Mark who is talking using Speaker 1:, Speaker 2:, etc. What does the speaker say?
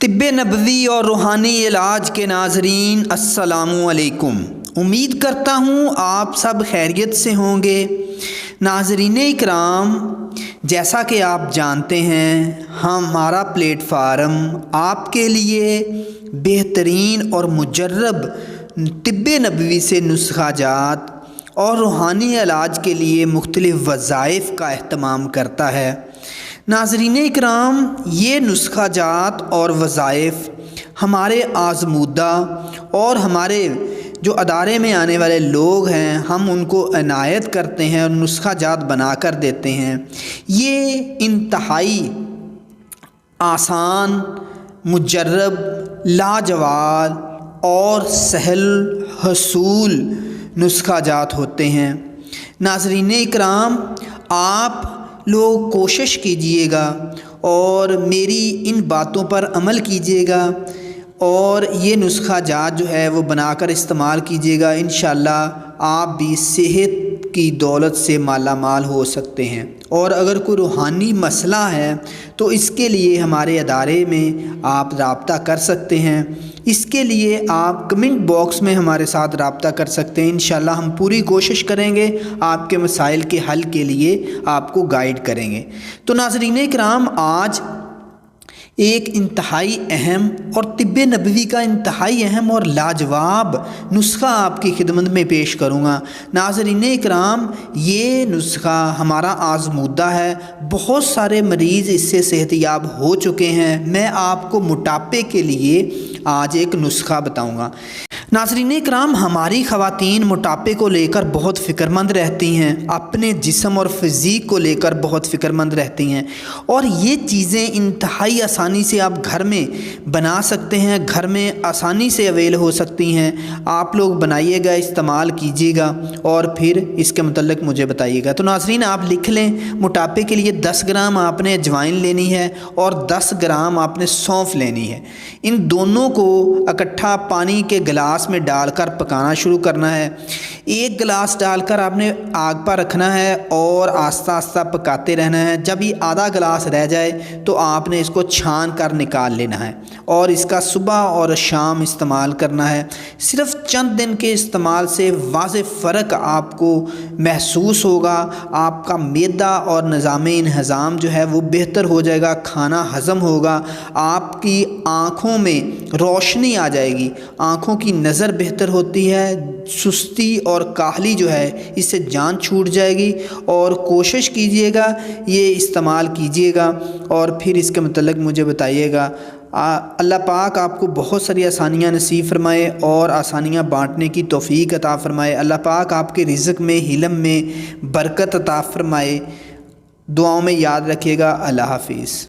Speaker 1: طب نبوی اور روحانی علاج کے ناظرین السلام علیکم۔ امید کرتا ہوں آپ سب خیریت سے ہوں گے۔ ناظرین اکرام، جیسا کہ آپ جانتے ہیں ہمارا پلیٹ فارم آپ کے لیے بہترین اور مجرب طب نبوی سے نسخہ جات اور روحانی علاج کے لیے مختلف وظائف کا اہتمام کرتا ہے۔ ناظرین اکرام، یہ نسخہ جات اور وظائف ہمارے آزمودہ اور ہمارے جو ادارے میں آنے والے لوگ ہیں ہم ان کو عنایت کرتے ہیں اور نسخہ جات بنا کر دیتے ہیں۔ یہ انتہائی آسان، مجرب، لاجواب اور سہل حصول نسخہ جات ہوتے ہیں۔ ناظرین اکرام، آپ لوگ کوشش کیجئے گا اور میری ان باتوں پر عمل کیجئے گا اور یہ نسخہ جات جو ہے وہ بنا کر استعمال کیجئے گا۔ انشاءاللہ آپ بھی صحت کی دولت سے مالا مال ہو سکتے ہیں۔ اور اگر کوئی روحانی مسئلہ ہے تو اس کے لیے ہمارے ادارے میں آپ رابطہ کر سکتے ہیں۔ اس کے لیے آپ کمنٹ باکس میں ہمارے ساتھ رابطہ کر سکتے ہیں۔ انشاءاللہ ہم پوری کوشش کریں گے، آپ کے مسائل کے حل کے لیے آپ کو گائیڈ کریں گے۔ تو ناظرین اکرام، آج ایک انتہائی اہم اور طب نبوی کا انتہائی اہم اور لاجواب نسخہ آپ کی خدمت میں پیش کروں گا۔ ناظرین اکرام، یہ نسخہ ہمارا آزمودہ ہے، بہت سارے مریض اس سے صحت یاب ہو چکے ہیں۔ میں آپ کو موٹاپے کے لیے آج ایک نسخہ بتاؤں گا۔ ناظرین اکرام، ہماری خواتین موٹاپے کو لے کر بہت فکر مند رہتی ہیں، اپنے جسم اور فزیک کو لے کر بہت فکر مند رہتی ہیں، اور یہ چیزیں انتہائی آسانی سے آپ گھر میں بنا سکتے ہیں، گھر میں آسانی سے اویل ہو سکتی ہیں۔ آپ لوگ بنائیے گا، استعمال کیجیے گا اور پھر اس کے متعلق مجھے بتائیے گا۔ تو ناظرین، آپ لکھ لیں، موٹاپے کے لیے 10 گرام آپ نے اجوائن لینی ہے اور 10 گرام آپ نے سونف لینی ہے۔ ان دونوں کو اکٹھا پانی کے گلاس میں ڈال کر پکانا شروع کرنا ہے۔ 1 گلاس ڈال کر آپ نے آگ پر رکھنا ہے اور آہستہ آہستہ پکاتے رہنا ہے۔ جب یہ آدھا گلاس رہ جائے تو آپ نے اس کو چھان کر نکال لینا ہے اور اس کا صبح اور شام استعمال کرنا ہے۔ صرف چند دن کے استعمال سے واضح فرق آپ کو محسوس ہوگا۔ آپ کا معدہ اور نظام انہضام جو ہے وہ بہتر ہو جائے گا، کھانا ہضم ہوگا، آپ کی آنکھوں میں روشنی آ جائے گی، آنکھوں کی نظر بہتر ہوتی ہے، سستی اور کاہلی جو ہے اس سے جان چھوٹ جائے گی۔ اور کوشش کیجئے گا، یہ استعمال کیجئے گا اور پھر اس کے متعلق مجھے بتائیے گا۔ اللہ پاک آپ کو بہت ساری آسانیاں نصیب فرمائے اور آسانیاں بانٹنے کی توفیق عطا فرمائے۔ اللہ پاک آپ کے رزق میں، علم میں برکت عطا فرمائے۔ دعاؤں میں یاد رکھیے گا۔ اللہ حافظ۔